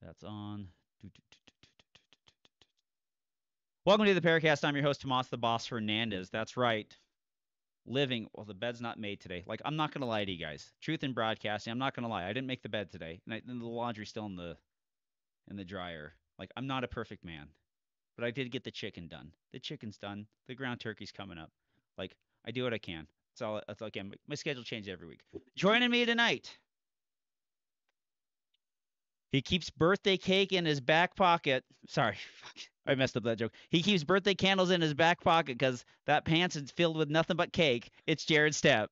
That's on. Welcome to the PARAcast. I'm your host, Tomas the Boss Hernandez. That's right. Living. Well, the bed's not made today. Like, I'm not gonna lie to you guys. Truth in broadcasting. I'm not gonna lie. I didn't make the bed today, and the laundry's still in the dryer. Like, I'm not a perfect man, but I did get the chicken done. The chicken's done. The ground turkey's coming up. Like, I do what I can. That's all I can. My schedule changes every week. Joining me tonight, he keeps birthday cake in his back pocket. Sorry, I messed up that joke. He keeps birthday candles in his back pocket because that pants is filled with nothing but cake. It's Jared Stepp.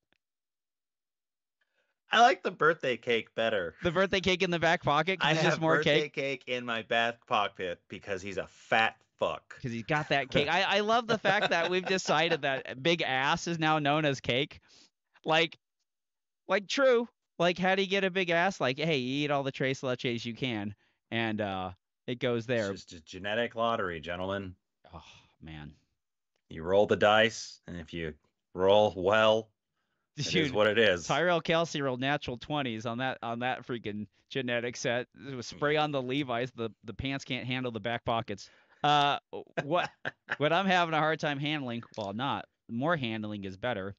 I like the birthday cake better. The birthday cake in the back pocket I because it's just have more birthday cake. cake in my back pocket because he's a fat fuck. Because he's got that cake. I love the fact that we've decided that big ass is now known as cake. Like, true. Like, how do you get a big ass? Like, hey, you eat all the tres leches you can, and it goes It's there. just a genetic lottery, gentlemen. Oh man, You roll the dice, and if you roll well, it is dude. what it is. Tyrell Kelsey rolled natural 20s on that freaking genetic set. It was spray on the Levi's. The pants can't handle the back pockets. Uh, what what I'm having a hard time handling, well, not more handling is better.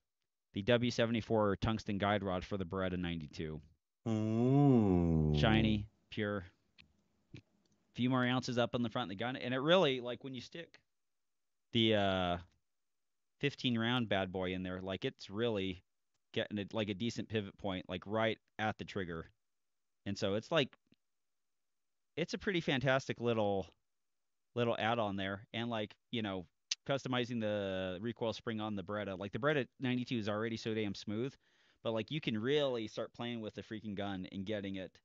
The W74 tungsten guide rod for the Beretta 92. Ooh. Shiny, pure. Few more ounces up on the front of the gun, and it really, like, when you stick the 15 round bad boy in there, like, it's really getting it like a decent pivot point, like right at the trigger. And so it's a pretty fantastic little add-on there. And, like, customizing the recoil spring on the Beretta. Like, the Beretta 92 is already so damn smooth, but, like, you can really start playing with the freaking gun and getting it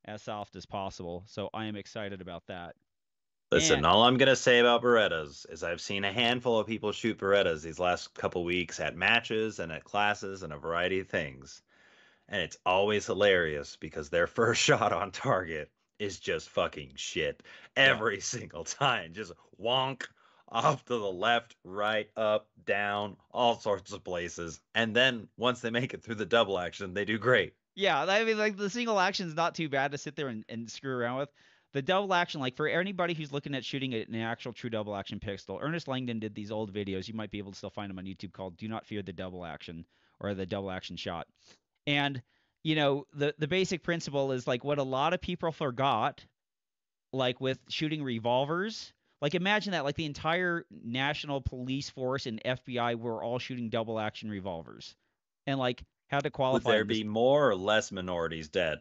as soft as possible. So I am excited about that. Listen, And all I'm going to say about Berettas is I've seen a handful of people shoot Berettas these last couple weeks at matches and at classes and a variety of things. And it's always hilarious because their first shot on target is just fucking shit yeah, every single time. Just wonk off to the left, right, up, down, all sorts of places. And then once they make it through the double action, they do great. yeah, I mean, like, the single action is not too bad to sit there and screw around with. The double action, like, for anybody who's looking at shooting an actual true double action pistol, Ernest Langdon did these old videos. You might be able to still find them on YouTube, called "Do Not Fear the Double Action" or the double action shot. And the basic principle is, like, what a lot of people forgot, like, with shooting revolvers. Like, imagine that, like, the entire national police force and FBI were all shooting double action revolvers, and, like, how to Would qualify there them. be more or less minorities dead?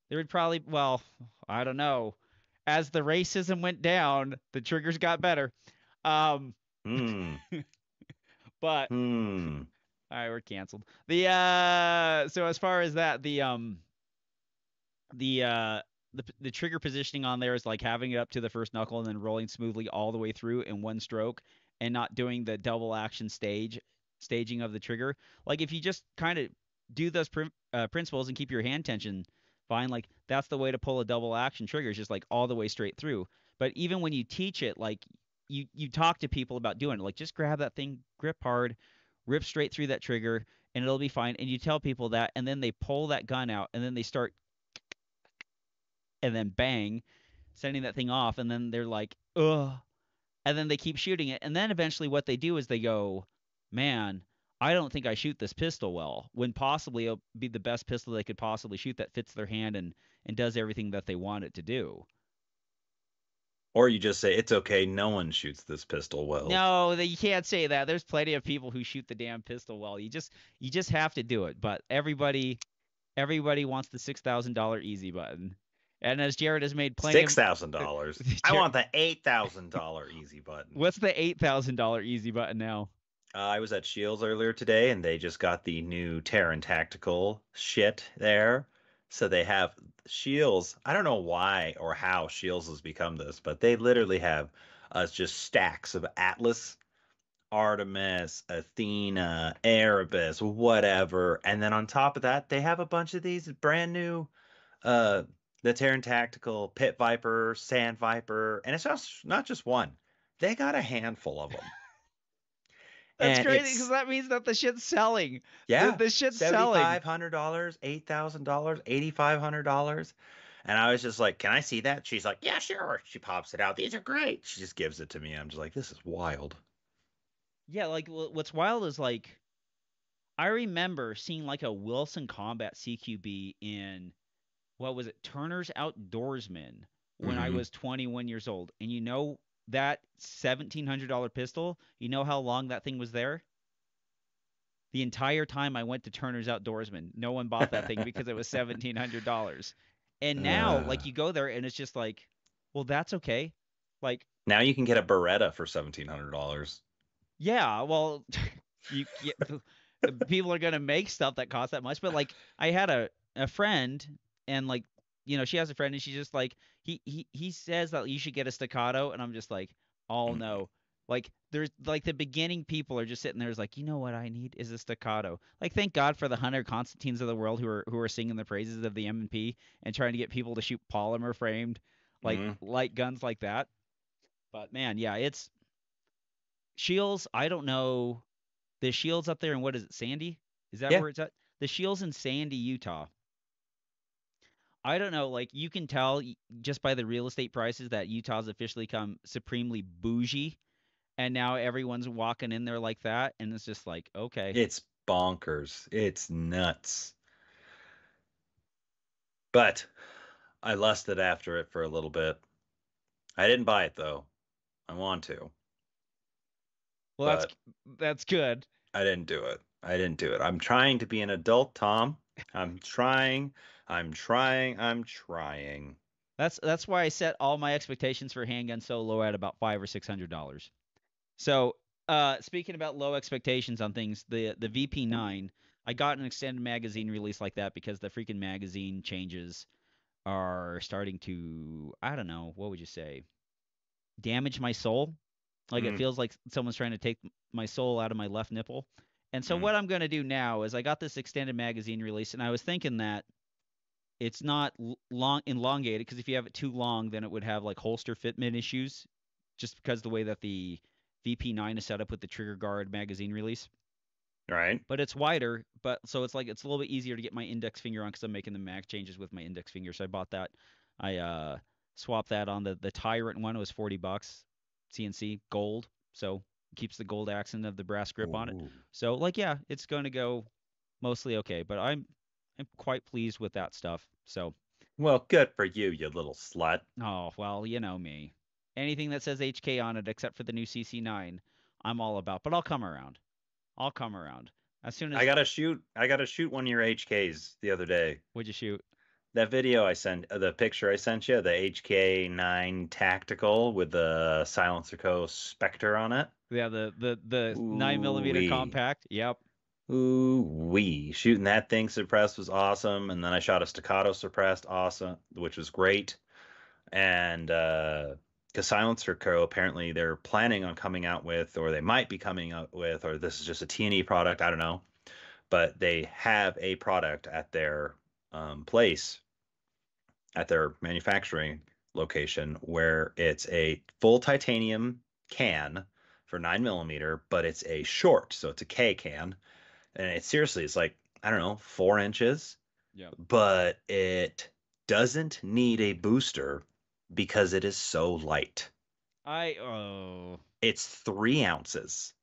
There would probably, well, I don't know. As the racism went down, the triggers got better. Um, Hmm. but Hmm. all right, we're canceled. The so as far as that, the uh the trigger positioning on there is like having it up to the first knuckle and then rolling smoothly all the way through in one stroke, and not doing the double action staging of the trigger. Like, if you just kind of do those principles and keep your hand tension fine, like, that's the way to pull a double action trigger, is just like all the way straight through. But even when you teach it, like, you talk to people about doing it, like, just grab that thing, grip hard, rip straight through that trigger, and it'll be fine. And you tell people that, and then they pull that gun out, and then they start, and then bang, sending that thing off, and then they're like, ugh, and then they keep shooting it, and then eventually what they do is they go, man, I don't think I shoot this pistol well, when possibly it'll be the best pistol they could possibly shoot that fits their hand and does everything that they want it to do. Or you just say, it's okay, no one shoots this pistol well. No, you can't say that. There's plenty of people who shoot the damn pistol well. You just have to do it. But everybody wants the $6,000 easy button. And as Jared has made plenty of $6,000. I want the $8,000 easy button. What's the $8,000 easy button now? I was at Shields earlier today, and they just got the new Terran Tactical shit there. So they have Shields. I don't know why or how Shields has become this, but they literally have just stacks of Atlas, Artemis, Athena, Erebus, whatever. And then on top of that, they have a bunch of these brand new uh the Terran Tactical, Pit Viper, Sand Viper, and it's just not just one. They got a handful of them. That's And crazy because it's that means that the shit's selling. The, yeah, the shit's selling. $7,500, $8,000, $8,500. And I was just like, "Can I see that?" She's like, "Yeah, sure." She pops it out. These are great. She just gives it to me. I'm just like, "This is wild." Yeah, like what's wild is like I remember seeing like a Wilson Combat CQB in what was it, Turner's Outdoorsman when I Hmm. was 21 years old. And you know that $1,700 pistol, you know how long that thing was there? The entire time I went to Turner's Outdoorsman, no one bought that thing because it was $1,700. And now, uh, like, you go there and it's just like, well, that's okay. Like, Now you can get a Beretta for $1,700. yeah, well, you get people are gonna make stuff that costs that much. But like, I had a friend, and like, she has a friend, and she's just like, he says that you should get a staccato, and I'm just like, oh Mm-mm. no. Like there's like the beginning people are just sitting there is like, you know what I need is a staccato. Like thank God for the Hunter Constantines of the world who are singing the praises of the M&P and trying to get people to shoot polymer framed like Mm. light guns like that. But man, yeah, it's Shields. I don't know the Shields up there in what is it, Sandy? Is that Yeah, where it's at? The Shields in Sandy, Utah. I don't know. Like you can tell just by the real estate prices that Utah's officially come supremely bougie, and now everyone's walking in there like that, and it's just like, okay, it's bonkers. It's nuts. But I lusted after it for a little bit. I didn't buy it though. I want to, well but that's good. I didn't do it. I didn't do it. I'm trying to be an adult, Tom. I'm trying. I'm trying. I'm trying. That's why I set all my expectations for handguns so low at about $500 or $600. So, speaking about low expectations on things, the VP9, I got an extended magazine release like that because the freaking magazine changes are starting to, I don't know, what would you say, damage my soul. Like it Mm, feels like someone's trying to take my soul out of my left nipple. And so mm, what I'm going to do now is I got this extended magazine release, and I was thinking that it's not long elongated because if you have it too long, then it would have like holster fitment issues, just because the way that the VP9 is set up with the trigger guard magazine release. right. But it's wider, but so it's like it's a little bit easier to get my index finger on because I'm making the mag changes with my index finger. So I bought that. I swapped that on the Tyrant one. It was $40, CNC gold, so it keeps the gold accent of the brass grip on it. Ooh. So like yeah, it's going to go mostly okay, but I'm quite pleased with that stuff. So Well, good for you, you little slut. oh well, you know me. Anything that says HK on it, except for the new CC9, I'm all about. But I'll come around. I'll come around as soon I as. gotta shoot. I gotta shoot one of your HKs the other day. Would you shoot? That video I sent, the picture I sent you, the HK9 tactical with the Silencerco Spectre on it. Yeah, the 9 millimeter Ooh-wee. compact. Yep. Ooh-wee. Shooting that thing suppressed was awesome. And then I shot a staccato suppressed, awesome, which was great. And because Silencerco, apparently they're planning on coming out with, or they might be coming out with, or this is just a T&E product, I don't know. But they have a product at their place, at their manufacturing location, where it's a full titanium can for 9 millimeter, but it's a short, so it's a K can, and it seriously it's like I don't know 4 inches, Yep. but it doesn't need a booster because it is so light. Oh. It's 3 ounces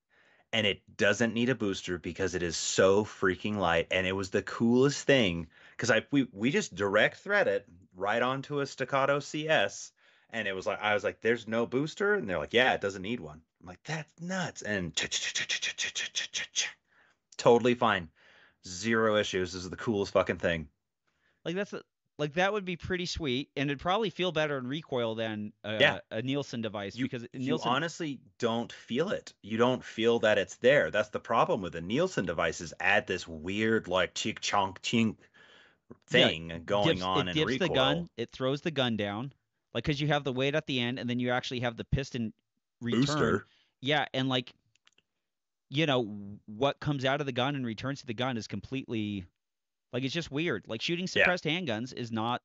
and it doesn't need a booster because it is so freaking light. And it was the coolest thing because we just direct thread it right onto a staccato CS, and it was like I was like, "There's no booster," and they're like, "Yeah, it doesn't need one." I'm like, "That's nuts!" And totally fine, zero issues. This is the coolest fucking thing. Like like that would be pretty sweet, and it'd probably feel better in recoil than Yeah, a Nielsen device you because you Nielsen. honestly don't feel it. You don't feel that it's there. That's the problem with the Nielsen devices. Add this weird like chink chonk chink Yeah, thing going dips on it in dips the recoil. gun, it throws the gun down, like because you have the weight at the end, and then you actually have the piston return. Booster. Yeah, and like what comes out of the gun and returns to the gun is completely like it's just weird. Like shooting Yeah, suppressed handguns is not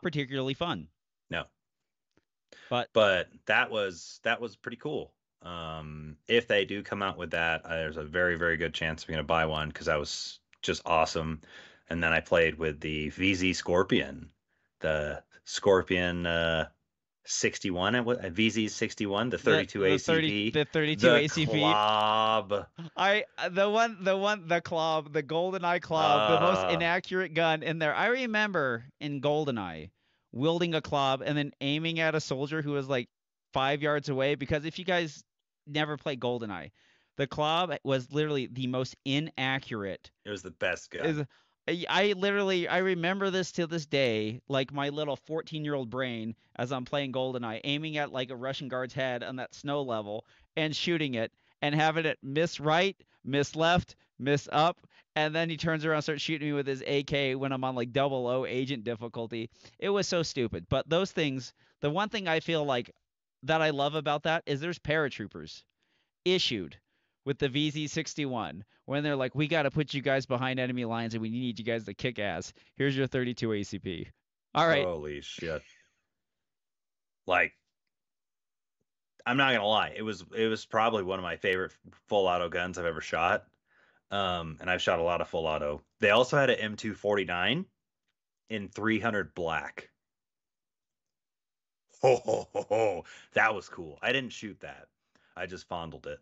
particularly fun. no. But But that was pretty cool. If they do come out with that, there's a very, very good chance I'm going to buy one because that was just awesome. And then I played with the VZ Scorpion the Scorpion 61, VZ 61, the The 32 the 30 ACP, the 32 the ACP. Klobb. The Klobb, the GoldenEye Klobb, the most Uh, inaccurate gun in there. I remember in GoldenEye wielding a Klobb and then aiming at a soldier who was like 5 yards away. Because if you guys never played GoldenEye, the Klobb was literally the most inaccurate. it was the best Is gun. I remember this to this day, like my little 14-year-old brain as I'm playing GoldenEye, aiming at like a Russian guard's head on that snow level and shooting it and having it miss right, miss left, miss up, and then he turns around and starts shooting me with his AK when I'm on like double O agent difficulty. It was so stupid. But those things, the one thing I feel like that I love about that is there's paratroopers issued with the VZ61 when they're like, we got to put you guys behind enemy lines and we need you guys to kick ass. Here's your 32 ACP. All right. Holy shit. Like, I'm not gonna lie, it was probably one of my favorite full auto guns I've ever shot. And I've shot a lot of full auto. They also had an M249 in 300 black. Ho ho ho ho! That was cool. I didn't shoot that. I just fondled it.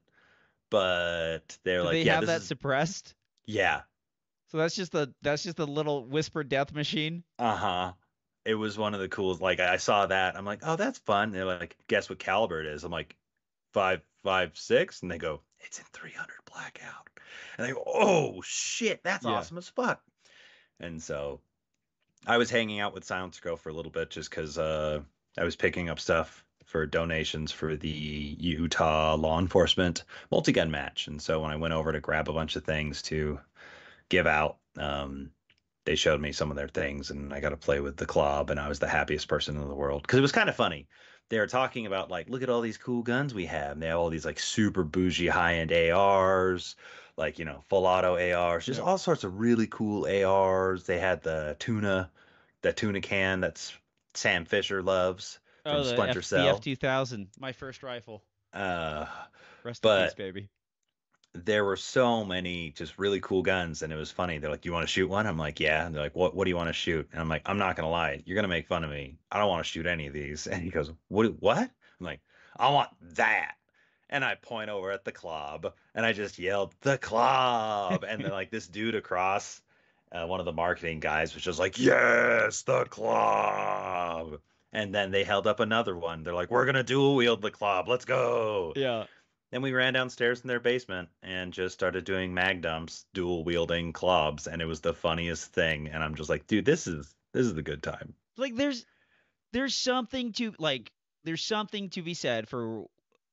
But they're Do like, they yeah, have this that is suppressed? yeah, So that's just a little whispered death machine. uh-huh. It was one of the coolest. Like I saw that, I'm like, oh, that's fun. They're like, guess what caliber it is? I'm like, 5.56, and they go, it's in 300 blackout, and I go, oh shit, that's Yeah. awesome as fuck. And so I was hanging out with Silencerco for a little bit just because I was picking up stuff for donations for the Utah law enforcement multi-gun match. And so when I went over to grab a bunch of things to give out, they showed me some of their things, and I got to play with the club, and I was the happiest person in the world because it was kind of funny. They were talking about like, look at all these cool guns we have. And they have all these like super bougie high-end ARs, like full auto ARs, just Yep. all sorts of really cool ARs. They had the tuna can that's Sam Fisher loves from Oh, Splinter the Cell. F2000, my first rifle. Uh, Rest in peace, but baby. there were so many just really cool guns, and it was funny. They're like, "You want to shoot one?" I'm like, "Yeah." And they're like, "What? What do you want to shoot?" And I'm like, "I'm not gonna lie, you're gonna make fun of me. I don't want to shoot any of these." And he goes, "What? What?" I'm like, "I want that." And I point over at the club, and I just yelled, "The club!" And then like this dude across, one of the marketing guys was just like, "Yes, the club!" And then they held up another one. They're like, "We're gonna dual wield the club. Let's go." Yeah. Then we ran downstairs in their basement and just started doing mag dumps, dual wielding clubs, and it was the funniest thing. And I'm just like, dude, this is the good time. Like there's something to like there's something to be said for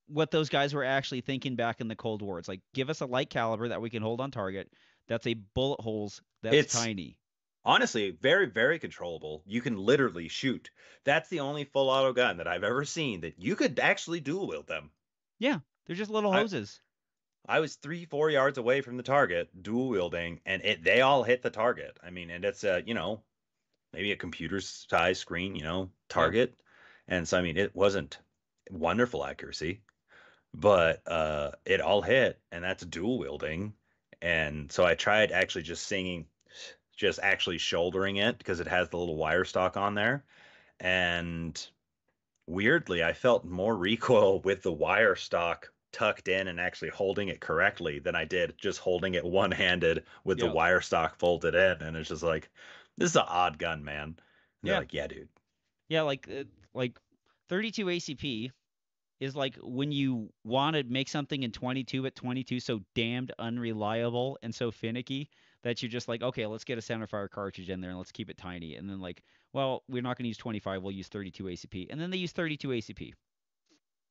what those guys were actually thinking back in the Cold War. It's like give us a light caliber that we can hold on target. That's a bullet holes that's It's tiny. honestly very, very controllable. You can literally shoot. That's the only full auto gun that I've ever seen that you could actually dual wield them. Yeah, they're just little I hoses. I was 3, 4 yards away from the target, dual wielding, and they all hit the target. I mean, and it's a maybe a computer size screen, Yeah. target. And so I mean it wasn't wonderful accuracy, but it all hit, and that's dual wielding. And so I tried actually just actually shouldering it because it has the little wire stock on there. And weirdly, I felt more recoil with the wire stock tucked in and actually holding it correctly than I did just holding it one-handed with the Yeah. wire stock folded in. And it's just like, this is an odd gun, man. And they're Yeah. like, yeah, dude. Yeah, like 32 ACP is like when you want to make something in 22 at 22 so damned unreliable and so finicky that you're just like, okay, let's get a centerfire cartridge in there and let's keep it tiny. And then like, well, we're not going to use 25, we'll use 32 ACP. And then they use 32 ACP.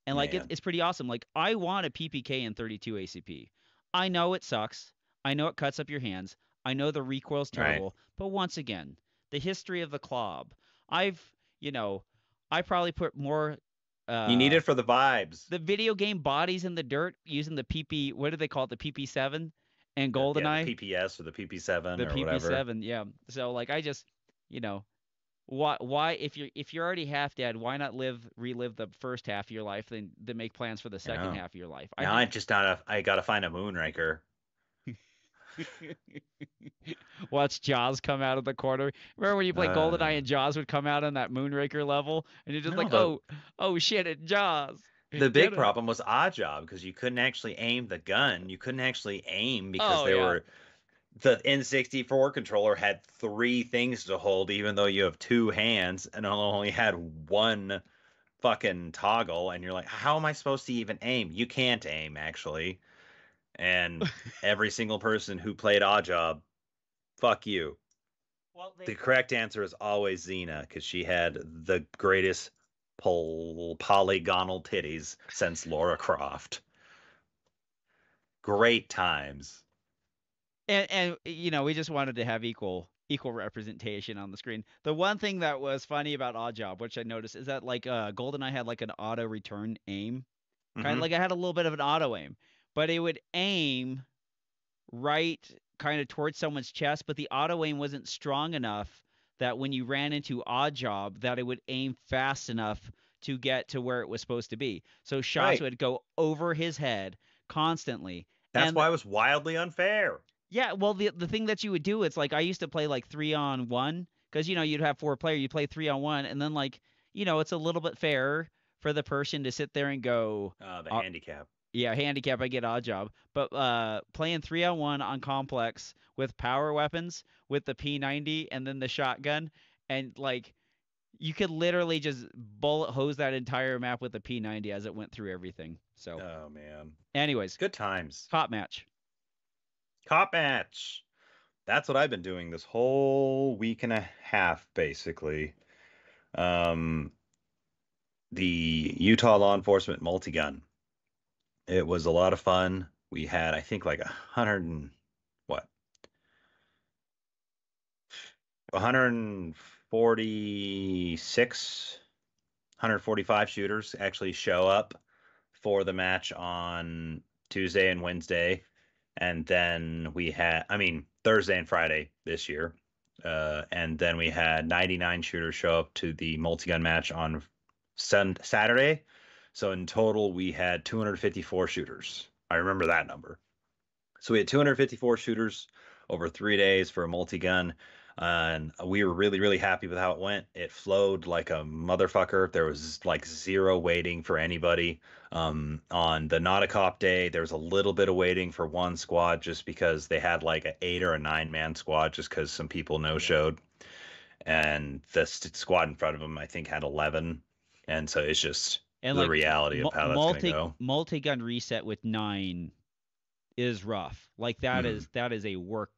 And like Man. it's pretty awesome. Like I want a PPK in 32 ACP. I know it sucks. I know it cuts up your hands. I know the recoil's Right. terrible. But once again, the history of the Klobb. I've, you know, I probably put more You need uh it for the vibes. the video game bodies in the dirt using the PP, what do they call it? The PP7 and Yeah, the GoldenEye, PPS or the PP7 the or whatever. PP7. Yeah. So like I just, you know, why if you're already half dead, why not relive the first half of your life then make plans for the You second know. half of your life? I Now just I just not I gotta find a Moonraker. Watch Jaws come out of the corner. Remember when you play GoldenEye Uh, and Jaws would come out on that Moonraker level, and you're just no, like, the oh shit, it's Jaws. the Get big him. problem was Odd Job because you couldn't actually aim the gun. You couldn't actually aim because Oh yeah. the N64 controller had three things to hold, even though you have two hands and only had one fucking toggle. And you're like, how am I supposed to even aim? You can't aim actually. And every single person who played Odd Job, fuck you. Well, The they correct answer is always Xena because she had the greatest polygonal titties since Laura Croft. Great times. and we just wanted to have equal representation on the screen. The one thing that was funny about Oddjob, which I noticed, is that like GoldenEye had like an auto return aim, kind of Hmm. like I had a little bit of an auto aim, but it would aim right kind of towards someone's chest, but the auto aim wasn't strong enough that when you ran into Oddjob, that it would aim fast enough to get to where it was supposed to be. So shots Right. would go over his head constantly. That's And why it was wildly unfair. yeah, well, the thing that you would do, it's like I used to play like 3-on-1 because you'd have four player, you play 3-on-1, and then like it's a little bit fairer for the person to sit there and go, The uh, handicap. yeah, handicap, I get odd job, but playing 3-on-1 on complex with power weapons with the P90 and then the shotgun, and like you could literally just bullet hose that entire map with the P90 as it went through everything. So, Oh man. anyways, Good times. top match. Cop match. That's what I've been doing this whole week and a half, basically. Um, the Utah law enforcement multi-gun. It was a lot of fun. We had, I think, like what, 146, 145 shooters actually show up for the match on Tuesday and Wednesday. And then we had, I mean, Thursday and Friday this year. And then we had 99 shooters show up to the multi-gun match on Saturday. So in total, we had 254 shooters. I remember that number. So we had 254 shooters over 3 days for a multi-gun. And we were really, really happy with how it went. It flowed like a motherfucker. There was like zero waiting for anybody. On the Not a Cop day, there was a little bit of waiting for one squad just because they had like an 8 or a 9 man squad just because some people no Yeah. showed. And the squad in front of them, I think, had 11. And so it's just And the like reality of how that's going to go. multi gun reset with 9 is rough. Like that Mhm. is a work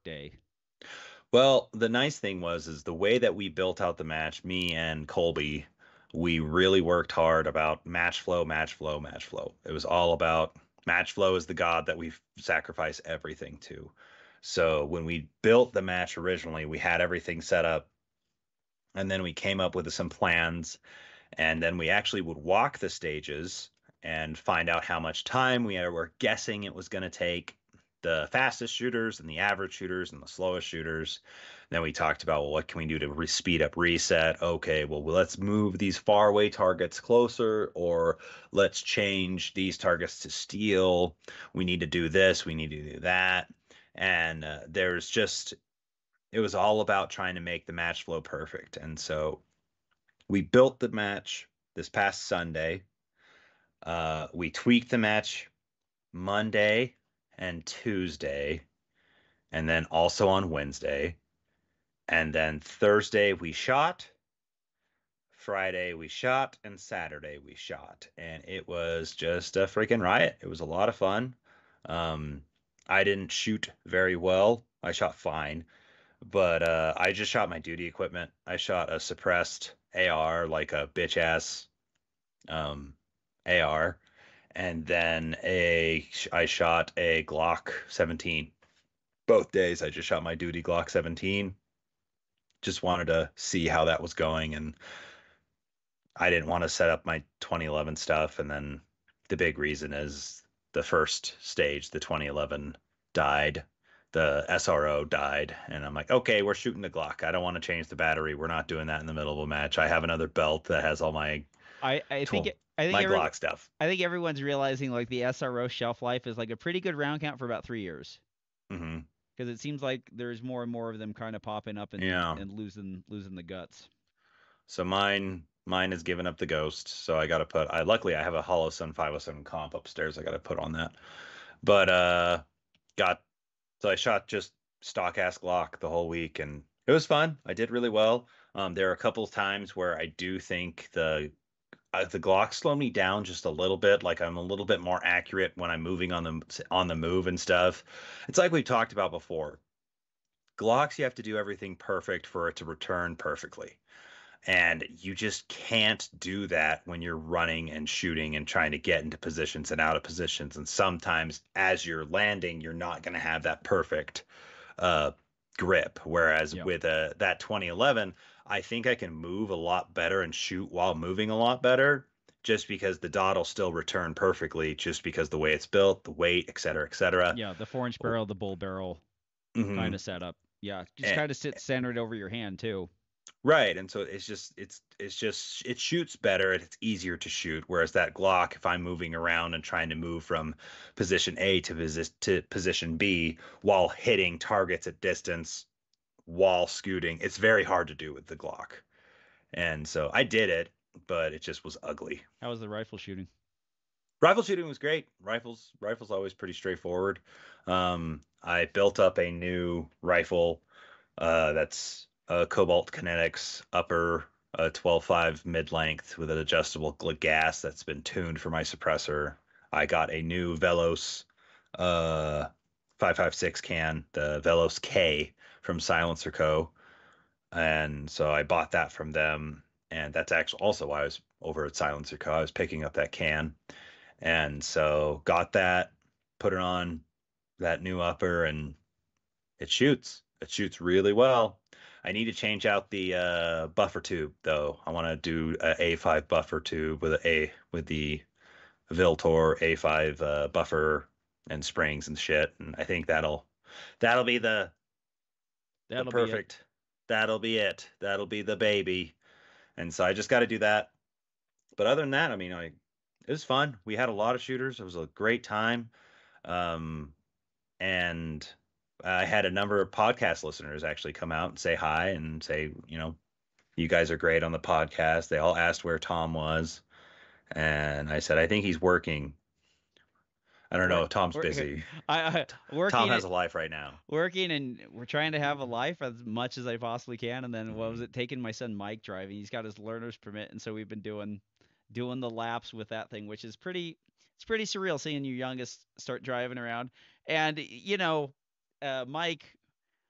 day. Well, the nice thing was is the way that we built out the match, me and Colby, we really worked hard about match flow, match flow, match flow. It was all about match flow is the god that we sacrifice everything to. So when we built the match originally, we had everything set up, and then we came up with some plans, and then we actually would walk the stages and find out how much time we were guessing it was going to take the fastest shooters and the average shooters and the slowest shooters. Then we talked about, well, what can we do to speed up reset? Okay, well, let's move these far away targets closer, or let's change these targets to steel. We need to do this, we need to do that. And there's just, it was all about trying to make the match flow perfect. And so we built the match this past Sunday. We tweaked the match Monday and Tuesday, and then also on Wednesday. And then Thursday we shot, Friday we shot, and Saturday we shot. And it was just a freaking riot. It was a lot of fun. Um, I didn't shoot very well. I shot fine, but I just shot my duty equipment. I shot a suppressed AR, like a bitch ass um, AR, and then I shot a Glock 17. Both days I just shot my duty Glock 17. Just wanted to see how that was going, and I didn't want to set up my 2011 stuff. And then the big reason is the first stage, the 2011 died. The SRO died, and I'm like, okay, we're shooting the Glock. I don't want to change the battery. We're not doing that in the middle of a match. I have another belt that has all my I think tw- it, I think my every Glock stuff. I think everyone's realizing like the SRO shelf life is like a pretty good round count for about 3 years. Hmm. Because it seems like there's more and more of them kind of popping up Yeah. and losing the guts. So mine has given up the ghost. So I got to put. I luckily I have a Hollow Sun 507 comp upstairs. I got to put on that. But got so I shot just stock ass Glock the whole week, and it was fun. I did really well. There are a couple of times where I do think the Glock slowed me down just a little bit. Like I'm a little bit more accurate when I'm moving on the move and stuff. It's like we talked about before. Glocks, you have to do everything perfect for it to return perfectly. And you just can't do that when you're running and shooting and trying to get into positions and out of positions. And sometimes as you're landing, you're not going to have that perfect uh, grip. Whereas Yep. with that 2011, I think I can move a lot better and shoot while moving a lot better, just because the dot will still return perfectly, just because the way it's built, the weight, et cetera, et cetera. Yeah, the 4-inch barrel, the bull barrel kind Mm-hmm. of setup. Yeah, just kind of sits centered over your hand too. Right, and so it shoots better and it's easier to shoot. Whereas that Glock, if I'm moving around and trying to move from position A to position B while hitting targets at distance while scooting, it's very hard to do with the Glock. And so I did it, but it just was ugly. How was the rifle shooting? Rifle shooting was great. Rifles always pretty straightforward. I built up a new rifle that's Cobalt Kinetics upper 12.5 mid length with an adjustable gas that's been tuned for my suppressor. I got a new Velos uh, 5.56 can, the Velos K from Silencerco, and so I bought that from them. And that's actually also why I was over at Silencerco. I was picking up that can, and so got that, put it on that new upper, and it shoots. It shoots really well. I need to change out the buffer tube though. I want to do a A5 buffer tube with the Viltor A5 buffer and springs and shit. And I think that'll be the That'll be it. perfect. That'll be it. That'll be the baby. And so I just got to do that. But other than that, I mean, it was fun. We had a lot of shooters. It was a great time. Um, and I had a number of podcast listeners actually come out and say hi and say, you guys are great on the podcast. They all asked where Tom was, and I said, I think he's working. I don't We're know. Tom's we're busy. I Tom working has a life right now. working and we're trying to have a life as much as I possibly can. And then what was Hmm. it? Taking my son Mike driving. He's got his learner's permit, and so we've been doing the laps with that thing, which is it's pretty surreal seeing your youngest start driving around. And Mike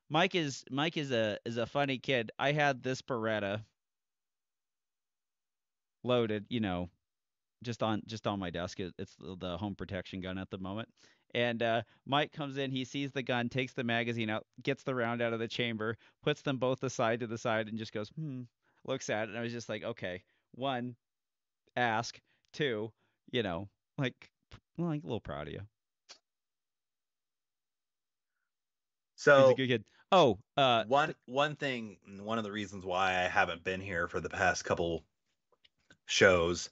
Mike is a funny kid. I had this Beretta loaded, just on my desk. It's the home protection gun at the moment. And Mike comes in, he sees the gun, takes the magazine out, gets the round out of the chamber, puts them both aside to the side, and just goes, looks at it. And I was just like, okay, one, ask, two, you know, like, like a little proud of you. He's a So good kid. Oh, one thing, one of the reasons why I haven't been here for the past couple shows,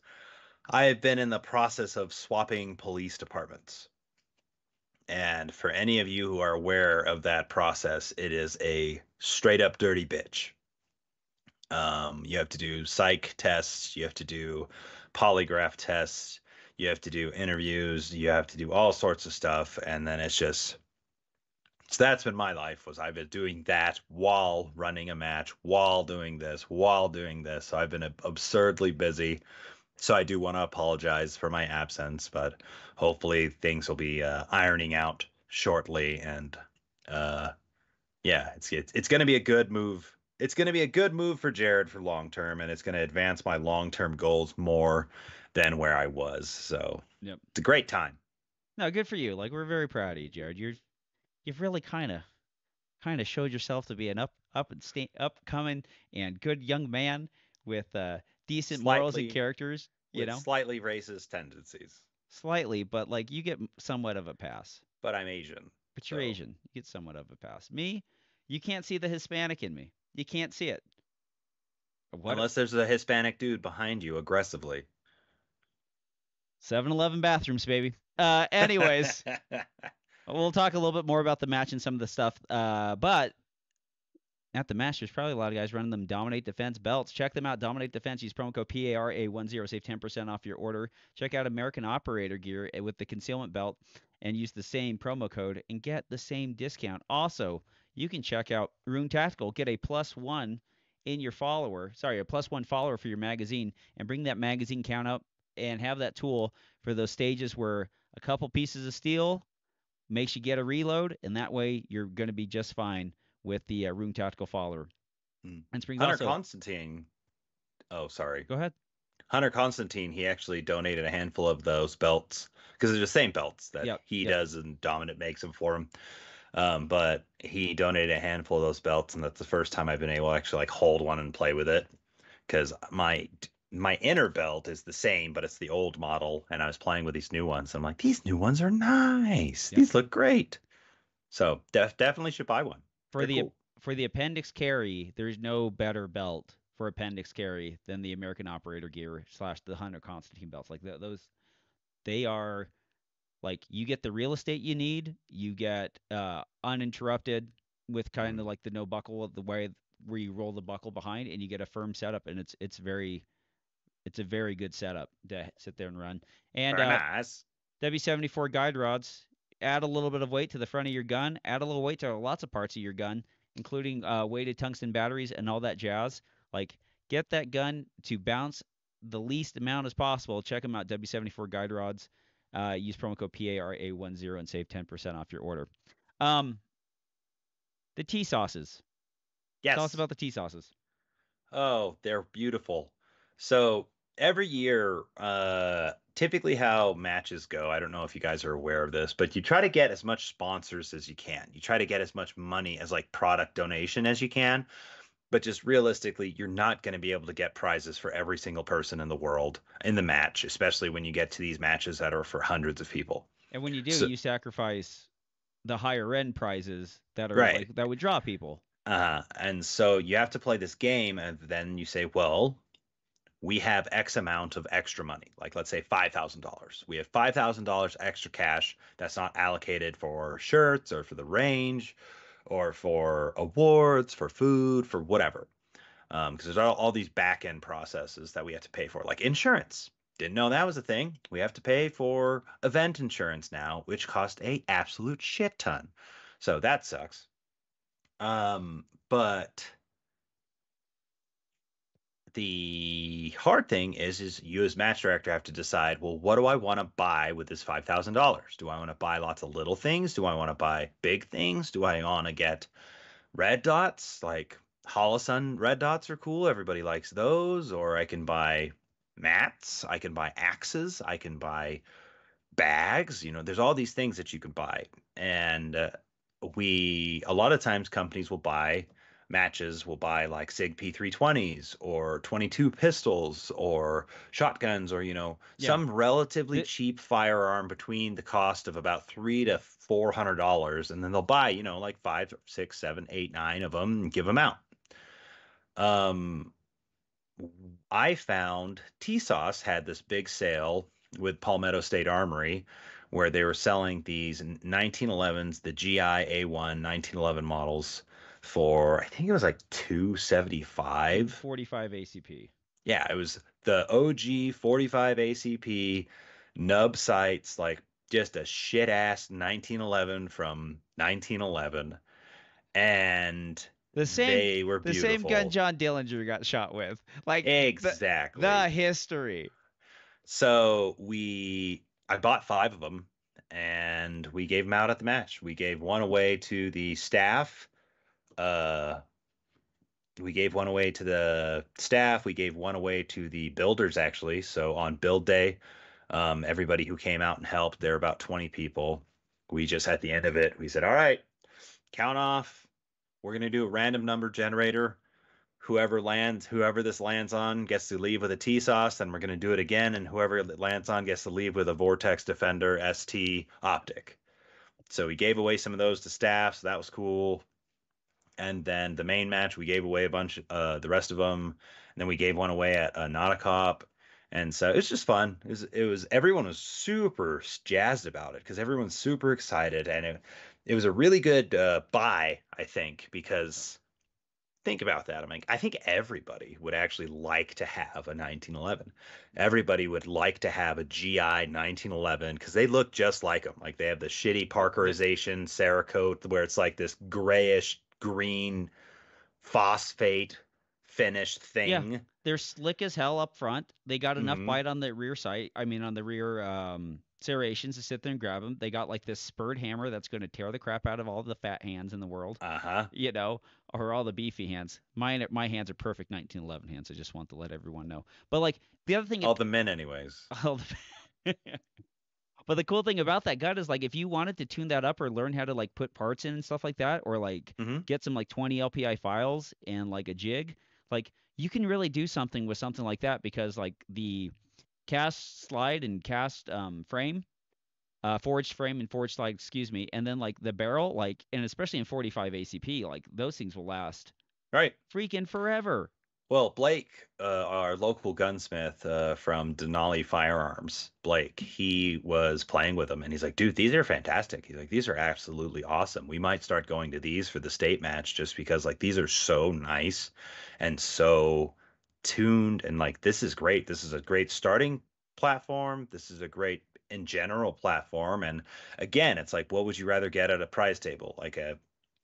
I have been in the process of swapping police departments. And for any of you who are aware of that process, it is a straight up dirty bitch. You have to do psych tests, you have to do polygraph tests, you have to do interviews, you have to do all sorts of stuff, and then it's just so that's been my life was I've been doing that while running a match, while doing this, while doing this. So I've been absurdly busy. So I do want to apologize for my absence, but hopefully things will be ironing out shortly, and uh, yeah, it's going to be a good move. It's going to be a good move for Jared for long term, and it's going to advance my long term goals more than where I was. So yep. it's a great time. No, good for you. Like we're very proud of you, Jared. You've really kind of showed yourself to be an upcoming and good young man with decent morals and Slightly characters. with slightly racist tendencies, Slightly, but like you get somewhat of a pass. but I'm Asian, But you're so Asian, you get somewhat of a pass. Me, you can't see the Hispanic in me. You can't see it. What unless there's a Hispanic dude behind you aggressively. 7-Eleven bathrooms, baby. Anyways, We'll talk a little bit more about the match and some of the stuff. But at the match, there's probably a lot of guys running them Dominate Defense belts. Check them out. Dominate Defense. Use promo code PARA10. Save 10% off your order. Check out American Operator gear with the concealment belt and use the same promo code and get the same discount. Also, you can check out Rune Tactical. Get a +1 in your follower. Sorry, a +1 follower for your magazine and bring that magazine count up and have that tool for those stages where a couple pieces of steel makes you get a reload, and that way you're going to be just fine with the Rune Tactical follower. And Springs Hunter also. Constantine. Oh, sorry. Go ahead. Hunter Constantine, he actually donated a handful of those belts because they're the same belts that Yep. he Yep. does and Dominant makes them for him. But he donated a handful of those belts, and that's the first time I've been able to actually like hold one and play with it. Because my inner belt is the same, but it's the old model, and I was playing with these new ones. I'm like, these new ones are nice. Yep. These look great. So definitely should buy one. For They're the cool. for the appendix carry, there's no better belt for appendix carry than the American Operator gear / the Hunter Constantine belts. Like those, they are like you get the real estate you need. You get uninterrupted with kind of Mm. like the no buckle of the way where you roll the buckle behind, and you get a firm setup, and it's a very good setup to sit there and run. And Very nice. W74 guide rods, add a little bit of weight to the front of your gun, add a little weight to lots of parts of your gun, including weighted tungsten batteries and all that jazz. Like, get that gun to bounce the least amount as possible. Check them out, W74 guide rods. Use promo code PARA10 and save 10% off your order. The tea sauces. Tell us Yes. about the tea sauces. Oh, they're beautiful. So every year, typically how matches go, I don't know if you guys are aware of this, but you try to get as much sponsors as you can. You try to get as much money as like product donation as you can. But just realistically, you're not going to be able to get prizes for every single person in the world in the match, especially when you get to these matches that are for hundreds of people. And when you do, So, you sacrifice the higher end prizes that are right. like that would draw people. And so you have to play this game, and then you say, well, we have X amount of extra money. Like, let's say $5,000. We have $5,000 extra cash that's not allocated for shirts or for the range or for awards, for food, for whatever. Because there's all these back end processes that we have to pay for, like insurance. Didn't know that was a thing. We have to pay for event insurance now, which cost a absolute shit ton. So that sucks. But the hard thing is you as match director have to decide, well, what do I want to buy with this $5,000? Do I want to buy lots of little things? Do I want to buy big things? Do I want to get red dots? Like Holosun red dots are cool. Everybody likes those. Or I can buy mats. I can buy axes. I can buy bags. There's all these things that you can buy. And a lot of times companies will buy matches will buy like SIG P320s or 22 pistols or shotguns or Yeah. some relatively The, cheap firearm between the cost of about $300 to $400, and then they'll buy like 5, 6, 7, 8, 9 of them and give them out. Um, I found T-Sauce had this big sale with Palmetto State Armory where they were selling these 1911s, the GI A1 1911 models for I think it was like 275. 45 ACP. Yeah, it was the OG 45 ACP nub sights, like just a shit ass 1911 from 1911, and The same they were the same gun beautiful. John Dillinger got shot with. Like the Exactly. history. So I bought 5 of them, and we gave them out at the match. We gave one away to the staff. Uh, we gave one away to the staff. We gave one away to the builders, actually. So on build day, everybody who came out and helped, there were about 20 people. We just, at the end of it, we said, all right, count off. We're going to do a random number generator. Whoever this lands on gets to leave with a T sauce, and we're going to do it again, and whoever it lands on gets to leave with a Vortex Defender ST optic. So we gave away some of those to staff, so that was cool. And then the main match, we gave away a bunch, the rest of them, and then we gave one away at Nauticop, And so it's just fun. It was everyone was super jazzed about it because everyone's super excited, and it was a really good buy, I think, because think about that. I think everybody would actually like to have a 1911. Everybody would like to have a GI 1911 because they look just like them. Like they have the shitty The, Parkerization Cerakote where it's like this grayish green phosphate finish yeah, thing. they're slick as hell up front. They got enough Hmm. bite on the rear sight. I mean, on the rear serrations to sit there and grab them. They got like this spurred hammer that's going to tear the crap out of all the fat hands in the world, Uh-huh. you know, or all the beefy hands. My hands are perfect 1911 hands. I just want to let everyone know. But like the other thing, All the men, anyways. all the, but the cool thing about that gun is like if you wanted to tune that up or learn how to like put parts in and stuff like that, or like Hmm. get some like 20 LPI files and like a jig, like you can really do something with something like that because like the cast slide and cast frame, forged frame and forged slide, excuse me, and then like the barrel, like and especially in 45 ACP, like those things will last Right. freaking forever. Well, Blake, our local gunsmith from Denali Firearms, Blake, he was playing with them and he's like, dude, these are fantastic. He's like, these are absolutely awesome. We might start going to these for the state match just because like these are so nice and so tuned and like this is great. This is a great starting platform. This is a great in general platform. And again, it's like, what would you rather get at a prize table? Like a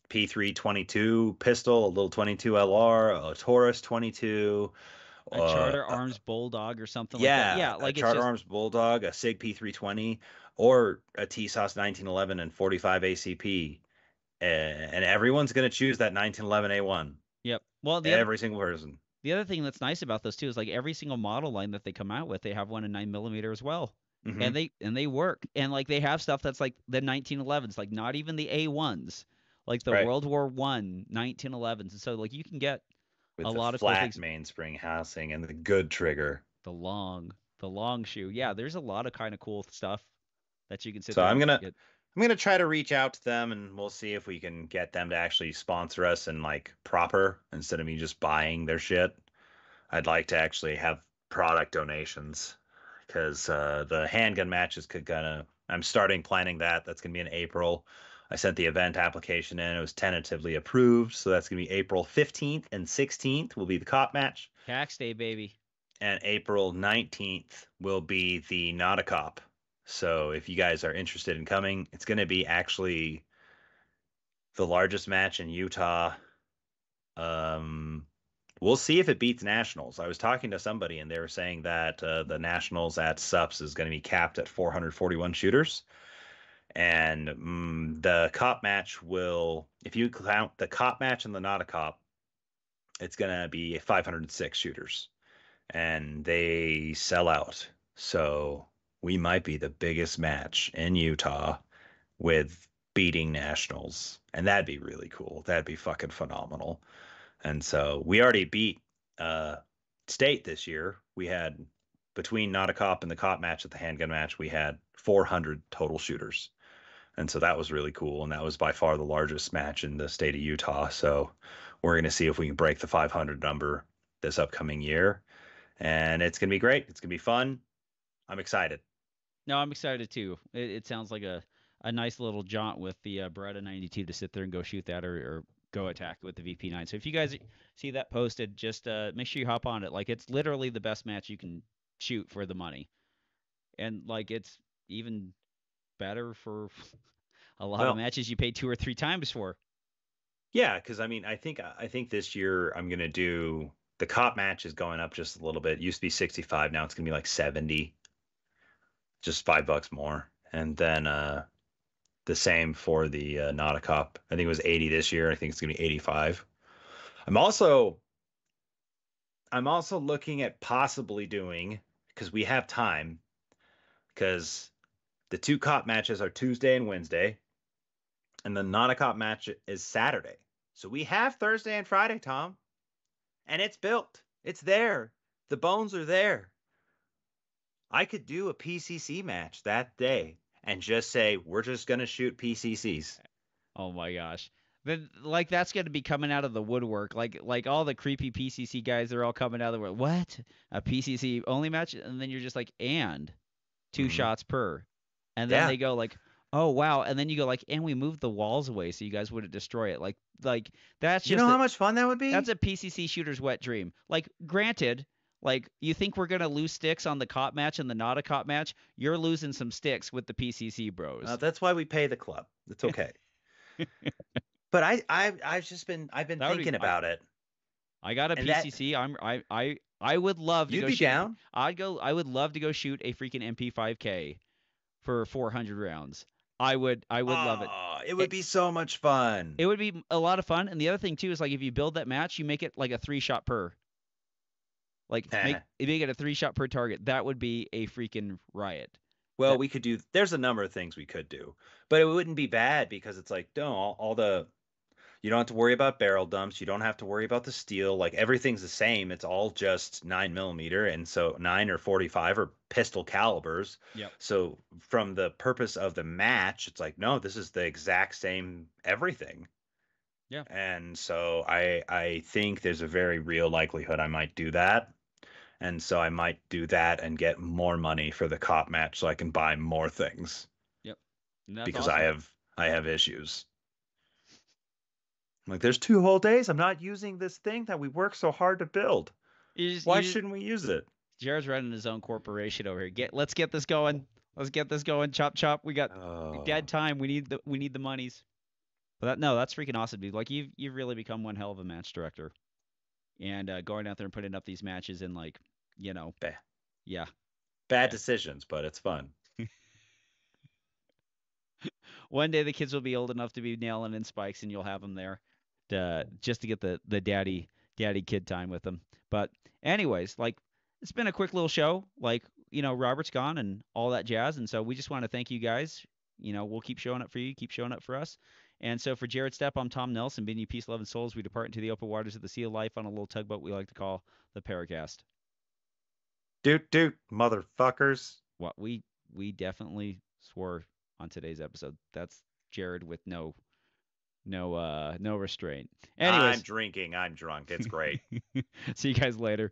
P322 pistol, a little 22 LR, a Taurus 22, A Charter Arms Bulldog or something like that. yeah, Yeah, a like it's Charter just Arms Bulldog, a SIG P320, or a TSOS 1911 and 45 ACP. And everyone's going to choose that 1911 A1. yep. Well, Every single person. the other thing that's nice about those too is like every single model line that they come out with, they have one in 9 millimeter as well, Hmm. and they work, and like they have stuff that's like the 1911s, like not even the A1s, like the Right. World War I 1911s, and so like you can get With a the lot of cool flat things. mainspring housing and the good trigger. The long shoe, yeah. There's a lot of kind of cool stuff that you can sit So there I'm and gonna get. I'm gonna try to reach out to them and we'll see if we can get them to actually sponsor us and like proper instead of me just buying their shit. I'd like to actually have product donations because the handgun matches could gonna. I'm starting planning that. That's gonna be in April. I sent the event application in. It was tentatively approved, so that's gonna be April 15th and 16th will be the cop match, Tax day, baby. and April 19th will be the not a cop. So if you guys are interested in coming, it's gonna be actually the largest match in Utah. Um, We'll see if it beats nationals. I was talking to somebody and they were saying that the nationals at SUPS is going to be capped at 441 shooters. And the cop match will, if you count the cop match and the not a cop, it's going to be 506 shooters. And they sell out. So we might be the biggest match in Utah with beating nationals. And that'd be really cool. That'd be fucking phenomenal. And so we already beat uh, state this year. We had between not a cop and the cop match at the handgun match, we had 400 total shooters. And so that was really cool. And that was by far the largest match in the state of Utah. So we're going to see if we can break the 500 number this upcoming year. And it's going to be great. It's going to be fun. I'm excited. No, I'm excited too. It sounds like a nice little jaunt with the Beretta 92 to sit there and go shoot that or go attack with the VP9. So if you guys see that posted, just make sure you hop on it. Like it's literally the best match you can shoot for the money, and like it's even better for a lot of Well, matches you pay 2 or 3 times for. yeah, because I think this year I'm gonna do the cop match is going up just a little bit. It used to be 65, now it's gonna be like 70, just $5 more. And then the same for the Nautica Cup. I think it was 80 this year. I think it's gonna be 85. I'm also I'm also looking at possibly doing because we have time because the two cop matches are Tuesday and Wednesday, and the Nautica Cup match is Saturday. So we have Thursday and Friday, Tom, and it's built. It's there. The bones are there. I could do a PCC match that day and just say we're just gonna shoot PCCs. Oh my gosh. Then like that's gonna be coming out of the woodwork. Like all the creepy PCC guys, they're all coming out of the woodwork. What? A PCC only match? And then you're just like, and two Hmm. shots per. And then Yeah. they go like, oh wow. And then you go like, and we moved the walls away so you guys wouldn't destroy it. Like that's You just know a, how much fun that would that's be? a PCC shooter's wet dream. Like granted, like you think we're gonna lose sticks on the cop match and the not a cop match, you're losing some sticks with the PCC bros. That's why we pay the club. It's okay. But I've been That would be thinking about it, I got a and that PCC. I would love to you'd go be shoot. down. I would love to go shoot a freaking MP5K for 400 rounds. I would love it. Oh, it would It be so much fun. it would be a lot of fun. And the other thing too is like if you build that match, you make it like a 3 shot per. Like make it a 3 shot per target. That would be a freaking riot. Well, That we could do. There's a number of things we could do, but it wouldn't be bad because it's like no, all the you don't have to worry about barrel dumps. You don't have to worry about the steel. Like everything's the same. It's all just 9 millimeter, and so 9 or 45 are pistol calibers. Yep. So from the purpose of the match, it's like no, this is the exact same everything. Yeah. And so I think there's a very real likelihood I might do that. And so I might do that and get more money for the cop match so I can buy more things Yep. And that's because awesome. I have issues. Like there's 2 whole days I'm not using this thing that we worked so hard to build. Why You just shouldn't we use it? Jared's running his own corporation over here. Let's get this going. Let's get this going. Chop chop. We got dead Oh, time. We need the monies. But that, no, that's freaking awesome, dude. Like you've really become one hell of a match director, and going out there and putting up these matches and like, you know, ba- yeah, bad yeah. decisions, but it's fun. One day the kids will be old enough to be nailing in spikes, and you'll have them there, just to get the daddy kid time with them. But anyways, like it's been a quick little show. Like Robert's gone and all that jazz, and so we just want to thank you guys. We'll keep showing up for you, keep showing up for us. And so for Jared Stepp, I'm Tom Nelson, bidding you peace, love, and souls. We depart into the open waters of the sea of life on a little tugboat we like to call the PARAcast. Doot doot, motherfuckers. What we definitely swore on today's episode. That's Jared with no restraint. I'm Anyways, drinking. I'm drunk. It's great. see you guys later.